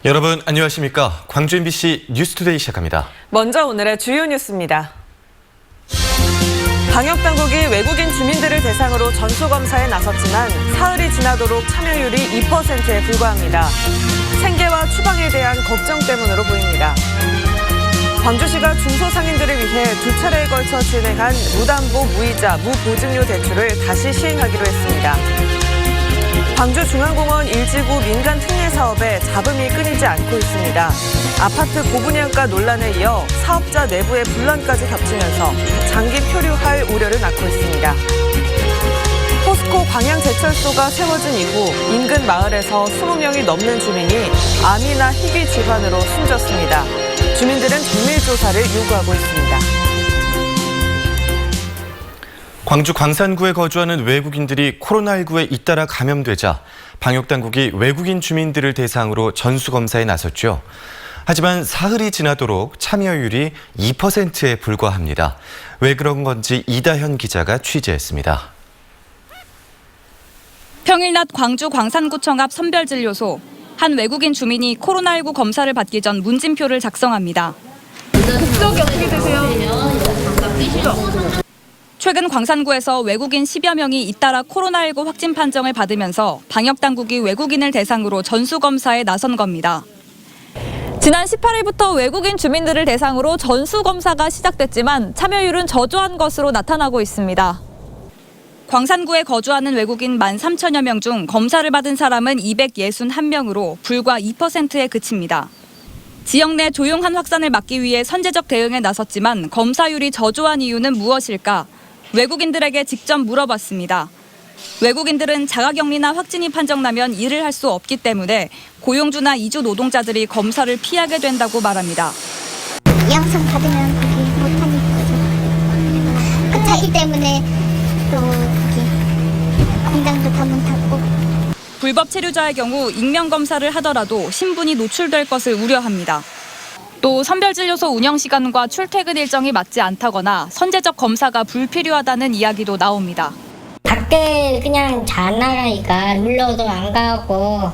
여러분 안녕하십니까? 광주 MBC 뉴스투데이 시작합니다. 먼저 오늘의 주요 뉴스입니다. 방역당국이 외국인 주민들을 대상으로 전수검사에 나섰지만 사흘이 지나도록 참여율이 2%에 불과합니다. 생계와 추방에 대한 걱정 때문으로 보입니다. 광주시가 중소상인들을 위해 두 차례에 걸쳐 진행한 무담보 무이자 무보증료 대출을 다시 시행하기로 했습니다. 광주중앙공원 1지구 민간 특례 사업에 잡음이 끊이지 않고 있습니다. 아파트 고분양가 논란에 이어 사업자 내부의 분란까지 겹치면서 장기 표류할 우려를 낳고 있습니다. 포스코 광양제철소가 세워진 이후 인근 마을에서 20명이 넘는 주민이 암이나 희귀 질환으로 숨졌습니다. 주민들은 정밀조사를 요구하고 있습니다. 광주 광산구에 거주하는 외국인들이 코로나19에 잇따라 감염되자 방역당국이 외국인 주민들을 대상으로 전수검사에 나섰죠. 하지만 사흘이 지나도록 참여율이 2%에 불과합니다. 왜 그런 건지 이다현 기자가 취재했습니다. 평일 낮 광주 광산구청 앞 선별진료소. 한 외국인 주민이 코로나19 검사를 받기 전 문진표를 작성합니다. 국적이 어떻게 되세요? 최근 광산구에서 외국인 10여 명이 잇따라 코로나19 확진 판정을 받으면서 방역당국이 외국인을 대상으로 전수검사에 나선 겁니다. 지난 18일부터 외국인 주민들을 대상으로 전수검사가 시작됐지만 참여율은 저조한 것으로 나타나고 있습니다. 광산구에 거주하는 외국인 13,000여 명 중 검사를 받은 사람은 261명으로 불과 2%에 그칩니다. 지역 내 조용한 확산을 막기 위해 선제적 대응에 나섰지만 검사율이 저조한 이유는 무엇일까? 외국인들에게 직접 물어봤습니다. 외국인들은 자가격리나 확진이 판정나면 일을 할 수 없기 때문에 고용주나 이주 노동자들이 검사를 피하게 된다고 말합니다. 양성 받으면 거기 못하니까 그 차이 때문에 또 거기 공장도 다 못 닫고. 불법 체류자의 경우 익명검사를 하더라도 신분이 노출될 것을 우려합니다. 또 선별진료소 운영 시간과 출퇴근 일정이 맞지 않다거나 선제적 검사가 불필요하다는 이야기도 나옵니다. 밖에 그냥 잘 나가니까 놀러도 안 가고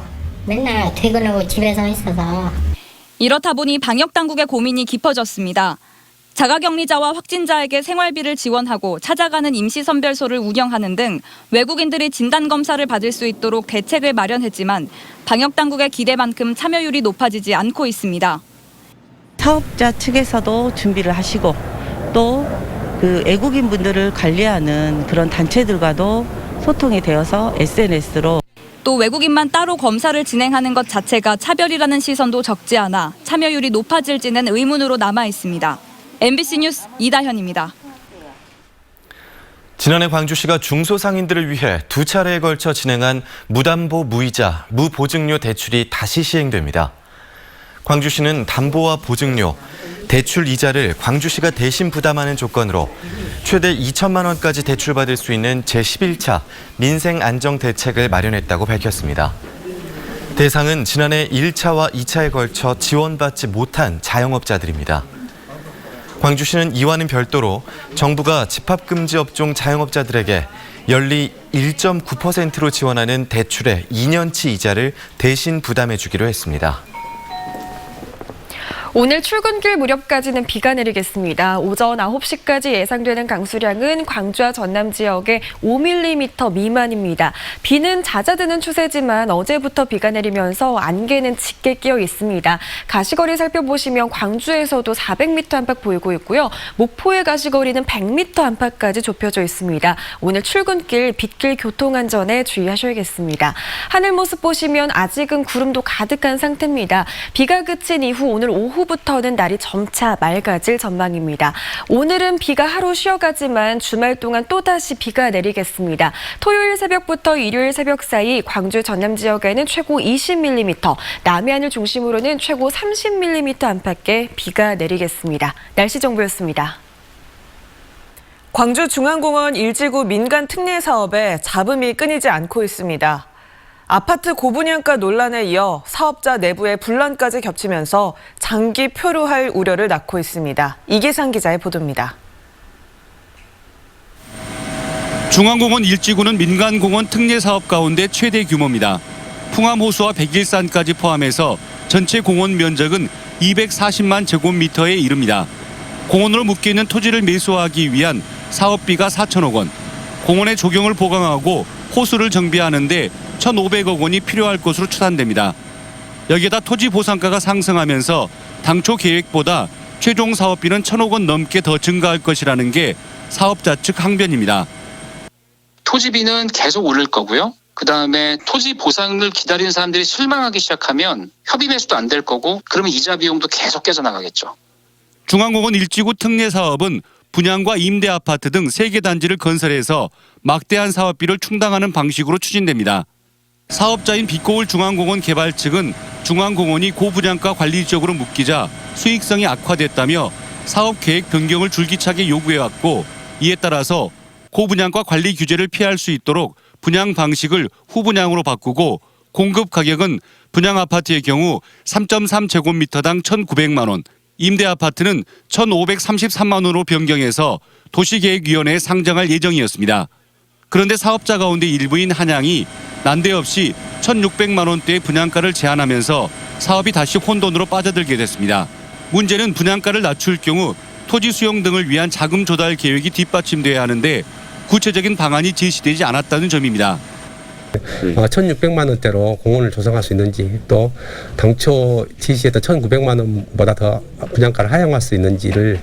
맨날 퇴근하고 집에서 있어서. 이렇다 보니 방역당국의 고민이 깊어졌습니다. 자가격리자와 확진자에게 생활비를 지원하고 찾아가는 임시선별소를 운영하는 등 외국인들이 진단검사를 받을 수 있도록 대책을 마련했지만 방역당국의 기대만큼 참여율이 높아지지 않고 있습니다. 사업자 측에서도 준비를 하시고 또 그 외국인 분들을 관리하는 그런 단체들과도 소통이 되어서 SNS로 또 외국인만 따로 검사를 진행하는 것 자체가 차별이라는 시선도 적지 않아 참여율이 높아질지는 의문으로 남아 있습니다. MBC 뉴스 이다현입니다. 지난해 광주시가 중소상인들을 위해 두 차례에 걸쳐 진행한 무담보 무이자 무보증료 대출이 다시 시행됩니다. 광주시는 담보와 보증료, 대출 이자를 광주시가 대신 부담하는 조건으로 최대 2천만 원까지 대출받을 수 있는 제11차 민생안정대책을 마련했다고 밝혔습니다. 대상은 지난해 1차와 2차에 걸쳐 지원받지 못한 자영업자들입니다. 광주시는 이와는 별도로 정부가 집합금지 업종 자영업자들에게 연리 1.9%로 지원하는 대출의 2년치 이자를 대신 부담해주기로 했습니다. 오늘 출근길 무렵까지는 비가 내리겠습니다. 오전 9시까지 예상되는 강수량은 광주와 전남 지역에 5mm 미만입니다. 비는 잦아드는 추세지만 어제부터 비가 내리면서 안개는 짙게 끼어 있습니다. 가시거리 살펴보시면 광주에서도 400m 안팎 보이고 있고요. 목포의 가시거리는 100m 안팎까지 좁혀져 있습니다. 오늘 출근길 빗길 교통안전에 주의하셔야겠습니다. 하늘 모습 보시면 아직은 구름도 가득한 상태입니다. 비가 그친 이후 오늘 오후부터는 날이 점차 맑아질 전망입니다. 오늘은 비가 하루 쉬어가지만 주말 동안 또다시 비가 내리겠습니다. 토요일 새벽부터 일요일 새벽 사이 광주 전남 지역에는 최고 20mm, 남해안을 중심으로는 최고 30mm 안팎의 비가 내리겠습니다. 날씨 정보였습니다. 광주중앙공원 1지구 민간 특례 사업에 잡음이 끊이지 않고 있습니다. 아파트 고분양가 논란에 이어 사업자 내부의 분란까지 겹치면서 장기 표류할 우려를 낳고 있습니다. 이계상 기자의 보도입니다. 중앙공원 1지구는 민간공원 특례 사업 가운데 최대 규모입니다. 풍암호수와 백일산까지 포함해서 전체 공원 면적은 240만 제곱미터에 이릅니다. 공원으로 묶여있는 토지를 매수하기 위한 사업비가 4천억 원, 공원의 조경을 보강하고 호수를 정비하는 데 1,500억 원이 필요할 것으로 추산됩니다. 여기에다 토지 보상가가 상승하면서 당초 계획보다 최종 사업비는 1,000억 원 넘게 더 증가할 것이라는 게 사업자 측 항변입니다. 토지비는 계속 오를 거고요. 그다음에 토지 보상을 기다리는 사람들이 실망하기 시작하면 협의 매수도 안 될 거고 그러면 이자 비용도 계속 깨져나가겠죠. 중앙공원 1지구 특례 사업은 분양과 임대 아파트 등 3개 단지를 건설해서 막대한 사업비를 충당하는 방식으로 추진됩니다. 사업자인 빛고울 중앙공원 개발 측은 중앙공원이 고분양가 관리 지역으로 묶이자 수익성이 악화됐다며 사업 계획 변경을 줄기차게 요구해왔고, 이에 따라서 고분양가 관리 규제를 피할 수 있도록 분양 방식을 후분양으로 바꾸고 공급 가격은 분양 아파트의 경우 3.3제곱미터당 1,900만 원, 임대 아파트는 1,533만 원으로 변경해서 도시계획위원회에 상정할 예정이었습니다. 그런데 사업자 가운데 일부인 한양이 난데없이 1,600만 원대의 분양가를 제한하면서 사업이 다시 혼돈으로 빠져들게 됐습니다. 문제는 분양가를 낮출 경우 토지 수용 등을 위한 자금 조달 계획이 뒷받침돼야 하는데 구체적인 방안이 제시되지 않았다는 점입니다. 1,600만 원대로 공원을 조성할 수 있는지, 또 당초 지시했던 1,900만 원보다 더 분양가를 하향할 수 있는지를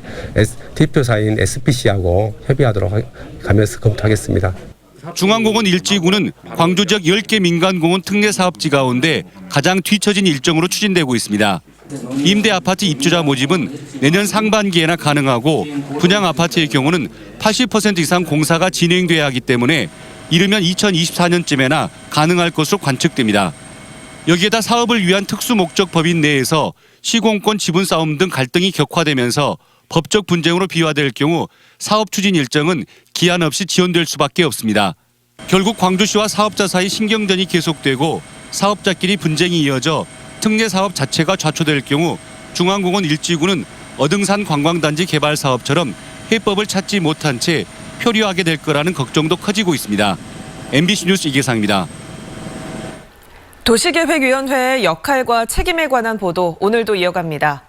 대표사인 SPC하고 협의하도록 하면서 검토하겠습니다. 중앙공원 1지구는 광주 지역 10개 민간공원 특례 사업지 가운데 가장 뒤처진 일정으로 추진되고 있습니다. 임대 아파트 입주자 모집은 내년 상반기에나 가능하고, 분양 아파트의 경우는 80% 이상 공사가 진행돼야 하기 때문에 이르면 2024년쯤에나 가능할 것으로 관측됩니다. 여기에다 사업을 위한 특수 목적 법인 내에서 시공권 지분 싸움 등 갈등이 격화되면서 법적 분쟁으로 비화될 경우 사업 추진 일정은 기한 없이 지연될 수밖에 없습니다. 결국 광주시와 사업자 사이 신경전이 계속되고 사업자끼리 분쟁이 이어져 특례 사업 자체가 좌초될 경우 중앙공원 1지구는 어등산 관광단지 개발 사업처럼 해법을 찾지 못한 채 표류하게 될 거라는 걱정도 커지고 있습니다. MBC 뉴스 이계상입니다. 도시계획위원회의 역할과 책임에 관한 보도 오늘도 이어갑니다.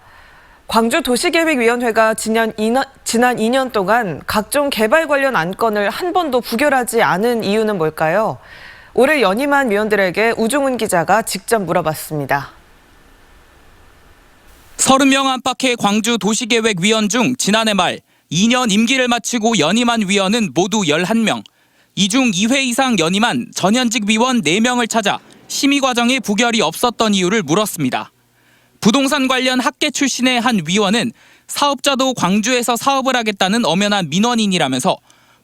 광주도시계획위원회가 지난 2년 동안 각종 개발 관련 안건을 한 번도 부결하지 않은 이유는 뭘까요? 올해 연임한 위원들에게 우종훈 기자가 직접 물어봤습니다. 30명 안팎의 광주도시계획위원 중 지난해 말 2년 임기를 마치고 연임한 위원은 모두 11명. 이 중 2회 이상 연임한 전현직 위원 4명을 찾아 심의 과정에 부결이 없었던 이유를 물었습니다. 부동산 관련 학계 출신의 한 위원은 사업자도 광주에서 사업을 하겠다는 엄연한 민원인이라면서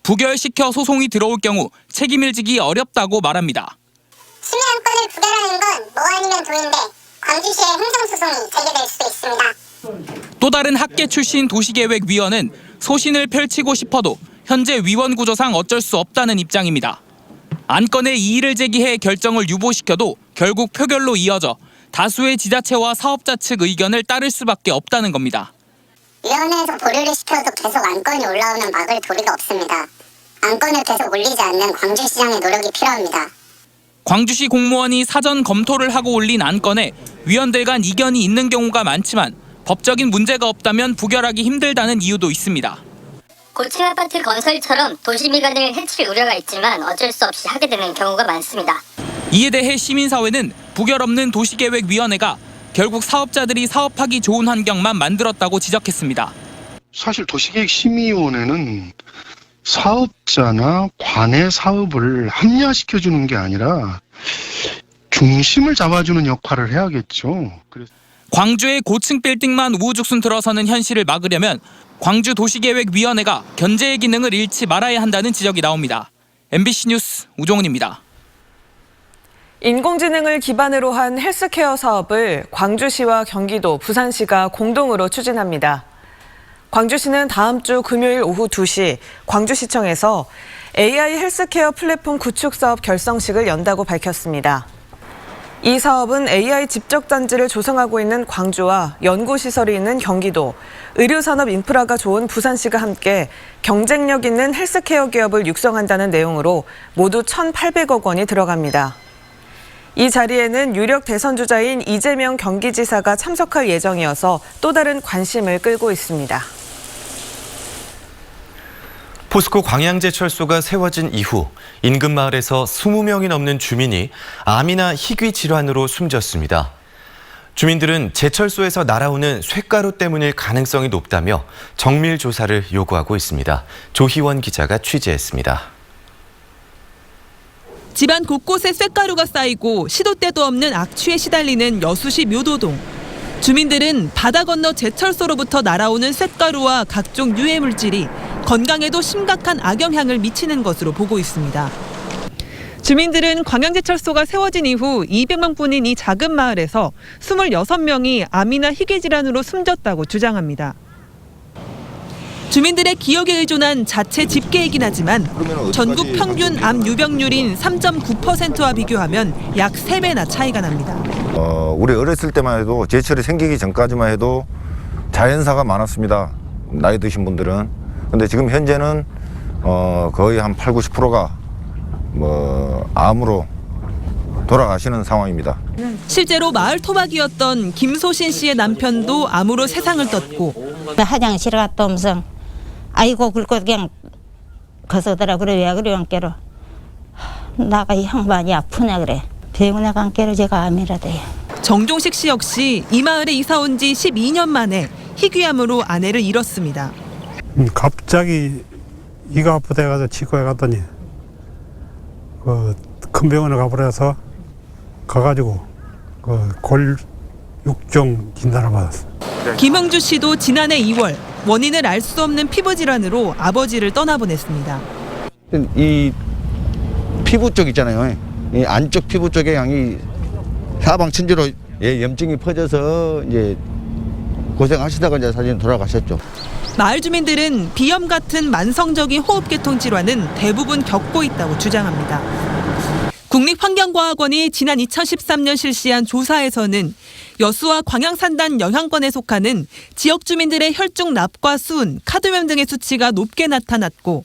부결시켜 소송이 들어올 경우 책임을 지기 어렵다고 말합니다. 심의 안건을 부결하는 건 뭐 아니면 도인데 광주시의 행정소송이 제기될 수도 있습니다. 또 다른 학계 출신 도시계획위원은 소신을 펼치고 싶어도 현재 위원 구조상 어쩔 수 없다는 입장입니다. 안건에 이의를 제기해 결정을 유보시켜도 결국 표결로 이어져 다수의 지자체와 사업자 측 의견을 따를 수밖에 없다는 겁니다. 위원회에서 보류를 시켜도 계속 안건이 올라오면 막을 도리가 없습니다. 안건을 계속 올리지 않는 광주시장의 노력이 필요합니다. 광주시 공무원이 사전 검토를 하고 올린 안건에 위원들 간 이견이 있는 경우가 많지만 법적인 문제가 없다면 부결하기 힘들다는 이유도 있습니다. 고층 아파트 건설처럼 도시 미관을 해칠 우려가 있지만 어쩔 수 없이 하게 되는 경우가 많습니다. 이에 대해 시민사회는 부결 없는 도시계획위원회가 결국 사업자들이 사업하기 좋은 환경만 만들었다고 지적했습니다. 사실 도시계획심의위원회는 사업자나 관의 사업을 합리화시켜주는 게 아니라 중심을 잡아주는 역할을 해야겠죠. 광주의 고층 빌딩만 우후죽순 들어서는 현실을 막으려면 광주도시계획위원회가 견제의 기능을 잃지 말아야 한다는 지적이 나옵니다. MBC 뉴스 우종훈입니다. 인공지능을 기반으로 한 헬스케어 사업을 광주시와 경기도, 부산시가 공동으로 추진합니다. 광주시는 다음 주 금요일 오후 2시 광주시청에서 AI 헬스케어 플랫폼 구축 사업 결성식을 연다고 밝혔습니다. 이 사업은 AI 집적단지를 조성하고 있는 광주와 연구시설이 있는 경기도, 의료산업 인프라가 좋은 부산시가 함께 경쟁력 있는 헬스케어 기업을 육성한다는 내용으로 모두 1,800억 원이 들어갑니다. 이 자리에는 유력 대선 주자인 이재명 경기지사가 참석할 예정이어서 또 다른 관심을 끌고 있습니다. 포스코 광양제철소가 세워진 이후 인근 마을에서 20명이 넘는 주민이 암이나 희귀 질환으로 숨졌습니다. 주민들은 제철소에서 날아오는 쇳가루 때문일 가능성이 높다며 정밀 조사를 요구하고 있습니다. 조희원 기자가 취재했습니다. 집안 곳곳에 쇳가루가 쌓이고 시도 때도 없는 악취에 시달리는 여수시 묘도동. 주민들은 바다 건너 제철소로부터 날아오는 쇳가루와 각종 유해 물질이 건강에도 심각한 악영향을 미치는 것으로 보고 있습니다. 주민들은 광양제철소가 세워진 이후 200만 분인 이 작은 마을에서 26명이 암이나 희귀 질환으로 숨졌다고 주장합니다. 주민들의 기억에 의존한 자체 집계이긴 하지만 전국 평균 암 유병률인 3.9%와 비교하면 약 3배나 차이가 납니다. 우리 어렸을 때만 해도 제철이 생기기 전까지만 해도 자연사가 많았습니다. 나이 드신 분들은. 근데 지금 현재는 거의 한 80~90%가 암으로 돌아가시는 상황입니다. 실제로 마을 토박이었던 김소신 씨의 남편도 암으로 세상을 떴고 화장실 갔다 오면서 아이고 굵고 그냥 거서더라 그래 왜 그래 안깨로 나가 이 양반이 아프냐 그래 병원에 간깨로 제가 암이라대요. 정종식 씨 역시 이 마을에 이사 온 지 12년 만에 희귀암으로 아내를 잃었습니다. 갑자기 이가 아프다 해가지고 치과에 갔더니 큰 병원에 가버려서 가가지고 골육종 진단을 받았어. 김흥주 씨도 지난해 2월 원인을 알 수 없는 피부 질환으로 아버지를 떠나보냈습니다. 이 피부 쪽 있잖아요. 이 안쪽 피부 쪽에 양이 사방 천지로 염증이 퍼져서 이제 고생하시다가 이제 사실 돌아가셨죠. 마을 주민들은 비염 같은 만성적인 호흡계통 질환은 대부분 겪고 있다고 주장합니다. 국립환경과학원이 지난 2013년 실시한 조사에서는 여수와 광양산단 영향권에 속하는 지역 주민들의 혈중 납과 수은, 카드뮴 등의 수치가 높게 나타났고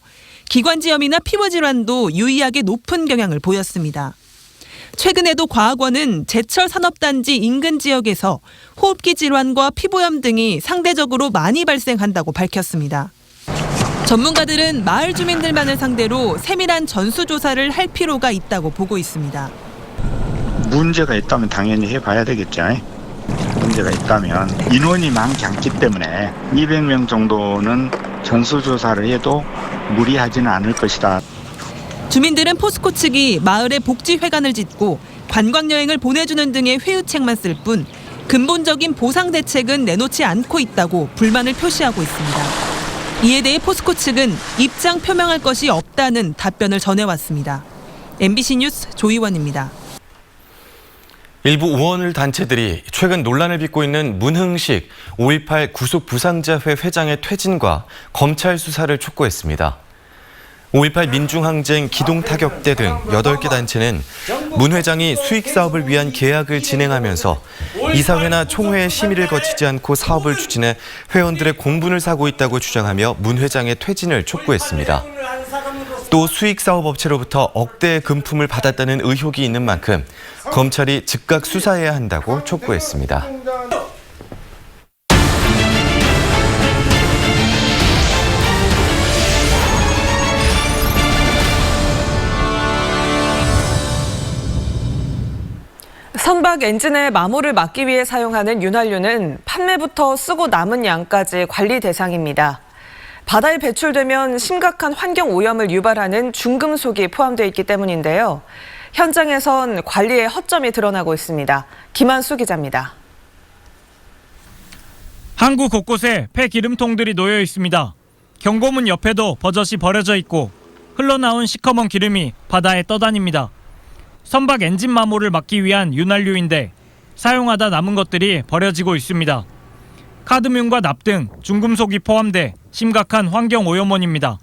기관지염이나 피부질환도 유의하게 높은 경향을 보였습니다. 최근에도 과학원은 제철 산업단지 인근 지역에서 호흡기 질환과 피부염 등이 상대적으로 많이 발생한다고 밝혔습니다. 전문가들은 마을 주민들만을 상대로 세밀한 전수조사를 할 필요가 있다고 보고 있습니다. 문제가 있다면 당연히 해봐야 되겠죠. 문제가 있다면 인원이 많지 않기 때문에 200명 정도는 전수조사를 해도 무리하지는 않을 것이다. 주민들은 포스코 측이 마을에 복지회관을 짓고 관광여행을 보내주는 등의 회유책만 쓸 뿐 근본적인 보상 대책은 내놓지 않고 있다고 불만을 표시하고 있습니다. 이에 대해 포스코 측은 입장 표명할 것이 없다는 답변을 전해왔습니다. MBC 뉴스 조희원입니다. 일부 의원을 단체들이 최근 논란을 빚고 있는 문흥식 5.18 구속 부상자회 회장의 퇴진과 검찰 수사를 촉구했습니다. 5.18 민중항쟁 기동타격대 등 8개 단체는 문 회장이 수익사업을 위한 계약을 진행하면서 이사회나 총회의 심의를 거치지 않고 사업을 추진해 회원들의 공분을 사고 있다고 주장하며 문 회장의 퇴진을 촉구했습니다. 또 수익사업업체로부터 억대의 금품을 받았다는 의혹이 있는 만큼 검찰이 즉각 수사해야 한다고 촉구했습니다. 선박 엔진의 마모를 막기 위해 사용하는 윤활유는 판매부터 쓰고 남은 양까지 관리 대상입니다. 바다에 배출되면 심각한 환경 오염을 유발하는 중금속이 포함되어 있기 때문인데요. 현장에선 관리의 허점이 드러나고 있습니다. 김한수 기자입니다. 항구 곳곳에 폐기름통들이 놓여 있습니다. 경고문 옆에도 버젓이 버려져 있고 흘러나온 시커먼 기름이 바다에 떠다닙니다. 선박 엔진 마모를 막기 위한 윤활유인데 사용하다 남은 것들이 버려지고 있습니다. 카드뮴과 납 등 중금속이 포함돼 심각한 환경 오염원입니다.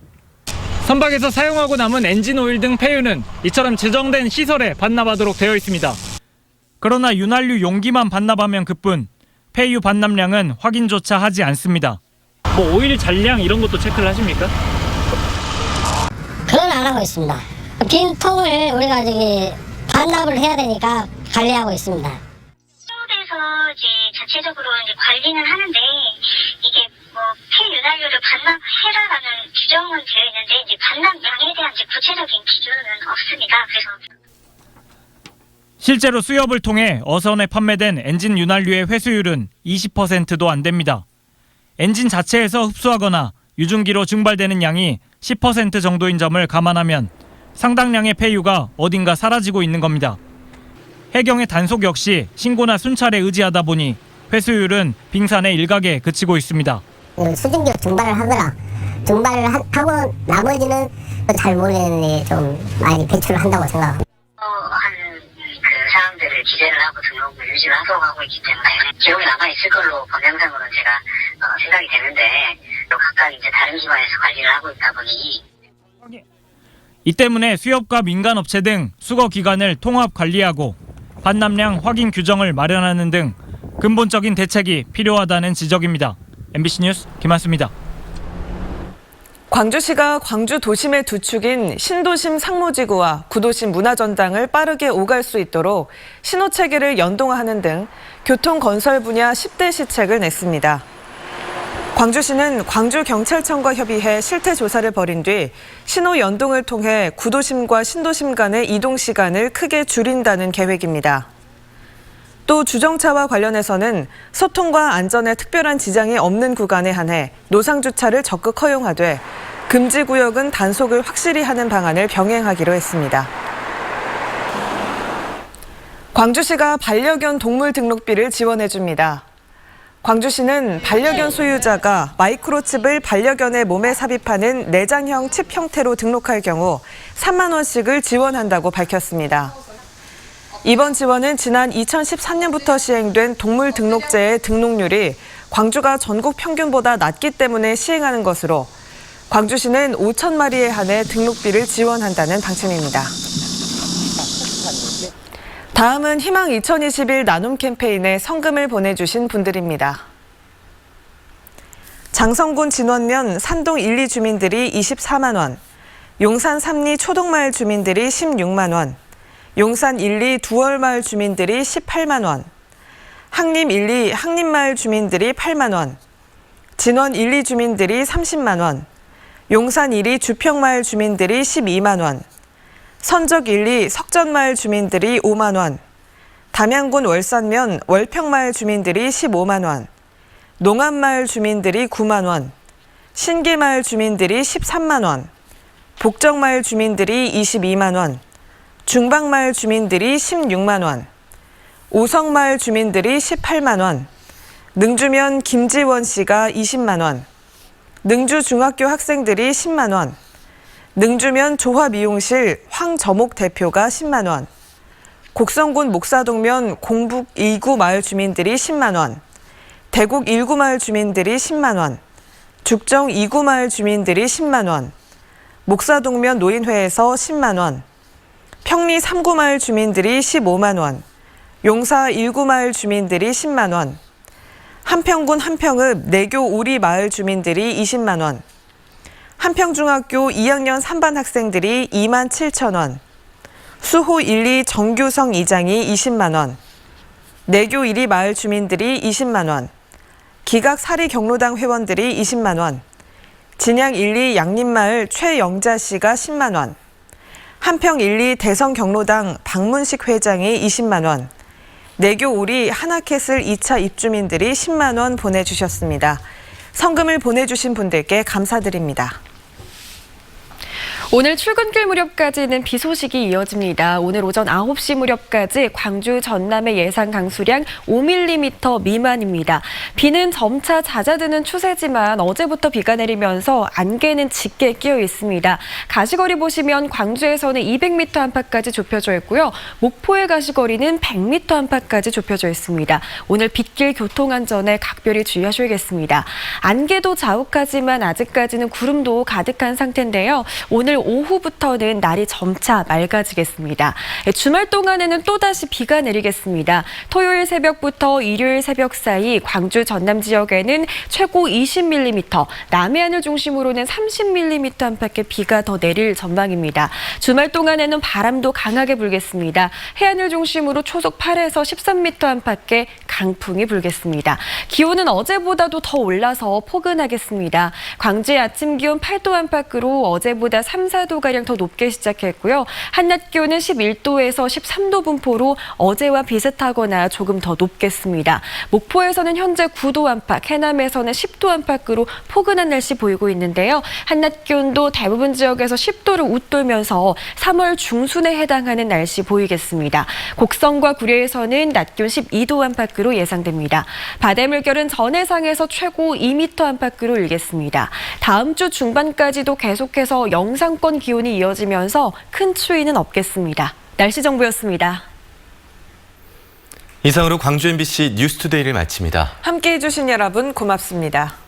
선박에서 사용하고 남은 엔진 오일 등 폐유는 이처럼 지정된 시설에 반납하도록 되어 있습니다. 그러나 윤활유 용기만 반납하면 그뿐 폐유 반납량은 확인조차 하지 않습니다. 오일 잔량 이런 것도 체크를 하십니까? 그건 안 하고 있습니다. 빈 통을 우리가 반납을 해야 되니까 관리하고 있습니다. 서울에서 이제 자체적으로 이제 관리는 하는데 이게 뭐 폐윤활유를 반납해라라는 규정은 되어 있는데 이제 반납량에 대한 이제 구체적인 기준은 없습니다. 그래서 실제로 수협을 통해 어선에 판매된 엔진 윤활유의 회수율은 20%도 안 됩니다. 엔진 자체에서 흡수하거나 유증기로 증발되는 양이 10% 정도인 점을 감안하면 상당량의 폐유가 어딘가 사라지고 있는 겁니다. 해경의 단속 역시 신고나 순찰에 의지하다 보니 회수율은 빙산의 일각에 그치고 있습니다. 수증기로 증발을 하거나 증발을 하고 나머지는 잘 모르겠는데 좀 많이 배출을 한다고 생각합니다. 그 사람들을 기재를 하고 등록을 유지를 하고 있기 때문에 기록이 남아있을 걸로 법령상으로는 제가 생각이 되는데 또 각각 이제 다른 기관에서 관리를 하고 있다 보니 이 때문에 수협과 민간업체 등 수거 기관을 통합 관리하고 반납량 확인 규정을 마련하는 등 근본적인 대책이 필요하다는 지적입니다. MBC 뉴스 김한수입니다. 광주시가 광주 도심의 두 축인 신도심 상무지구와 구도심 문화전당을 빠르게 오갈 수 있도록 신호체계를 연동하는 등 교통건설 분야 10대 시책을 냈습니다. 광주시는 광주경찰청과 협의해 실태조사를 벌인 뒤 신호 연동을 통해 구도심과 신도심 간의 이동 시간을 크게 줄인다는 계획입니다. 또 주정차와 관련해서는 소통과 안전에 특별한 지장이 없는 구간에 한해 노상주차를 적극 허용하되 금지구역은 단속을 확실히 하는 방안을 병행하기로 했습니다. 광주시가 반려견 동물 등록비를 지원해줍니다. 광주시는 반려견 소유자가 마이크로칩을 반려견의 몸에 삽입하는 내장형 칩 형태로 등록할 경우 3만 원씩을 지원한다고 밝혔습니다. 이번 지원은 지난 2013년부터 시행된 동물 등록제의 등록률이 광주가 전국 평균보다 낮기 때문에 시행하는 것으로 광주시는 5천 마리에 한해 등록비를 지원한다는 방침입니다. 다음은 희망 2021 나눔 캠페인에 성금을 보내주신 분들입니다. 장성군 진원면 산동 1, 2 주민들이 24만 원, 용산 3리 초동마을 주민들이 16만 원, 용산 1, 2 두월마을 주민들이 18만 원, 항림 1, 2 항림마을 주민들이 8만 원, 진원 1, 2 주민들이 30만 원, 용산 1, 2 주평마을 주민들이 12만 원, 선적 1, 2 석전마을 주민들이 5만 원, 담양군 월산면 월평마을 주민들이 15만 원, 농암마을 주민들이 9만 원, 신계마을 주민들이 13만 원, 복정마을 주민들이 22만 원, 중방마을 주민들이 16만 원, 오성마을 주민들이 18만 원, 능주면 김지원 씨가 20만 원, 능주 중학교 학생들이 10만 원, 능주면 조화미용실 황저목 대표가 10만 원, 곡성군 목사동면 공북 2구 마을 주민들이 10만 원, 대곡 1구 마을 주민들이 10만 원, 죽정 2구 마을 주민들이 10만 원, 목사동면 노인회에서 10만 원, 평리 3구 마을 주민들이 15만 원, 용사 1구 마을 주민들이 10만 원, 한평군 한평읍 내교 우리 마을 주민들이 20만 원, 한평중학교 2학년 3반 학생들이 2만 7천 원, 수호 1, 2 정규성 이장이 20만 원, 내교 1, 2 마을 주민들이 20만 원, 기각 사리 경로당 회원들이 20만 원, 진양 1, 2 양림마을 최영자 씨가 10만 원, 한평 1, 2 대성 경로당 박문식 회장이 20만 원, 내교 우리 하나캐슬 2차 입주민들이 10만 원 보내주셨습니다. 성금을 보내주신 분들께 감사드립니다. 오늘 출근길 무렵까지는 비 소식이 이어집니다. 오늘 오전 9시 무렵까지 광주 전남의 예상 강수량 5mm 미만입니다. 비는 점차 잦아드는 추세지만 어제부터 비가 내리면서 안개는 짙게 끼어 있습니다. 가시거리 보시면 광주에서는 200m 안팎까지 좁혀져 있고요. 목포의 가시거리는 100m 안팎까지 좁혀져 있습니다. 오늘 빗길 교통안전에 각별히 주의하셔야겠습니다. 안개도 자욱하지만 아직까지는 구름도 가득한 상태인데요. 오늘 오늘 오후부터는 날이 점차 맑아지겠습니다. 주말 동안에는 또다시 비가 내리겠습니다. 토요일 새벽부터 일요일 새벽 사이 광주 전남 지역에는 최고 20mm, 남해안을 중심으로는 30mm 안팎의 비가 더 내릴 전망입니다. 주말 동안에는 바람도 강하게 불겠습니다. 해안을 중심으로 초속 8에서 13m 안팎의 강풍이 불겠습니다. 기온은 어제보다도 더 올라서 포근하겠습니다. 광주의 아침 기온 8도 안팎으로 어제보다 3, 4도가량 더 높게 시작했고요. 한낮 기온은 11도에서 13도 분포로 어제와 비슷하거나 조금 더 높겠습니다. 목포에서는 현재 9도 안팎, 해남에서는 10도 안팎으로 포근한 날씨 보이고 있는데요. 한낮 기온도 대부분 지역에서 10도를 웃돌면서 3월 중순에 해당하는 날씨 보이겠습니다. 곡성과 구례에서는 낮 기온 12도 안팎으로 예상됩니다. 바다의 물결은 전해상에서 최고 2m 안팎으로 일겠습니다. 다음 주 중반까지도 계속해서 영상권 기온이 이어지면서 큰 추위는 없겠습니다. 날씨 정보였습니다. 이상으로 광주 MBC 뉴스투데이를 마칩니다. 함께해 주신 여러분 고맙습니다.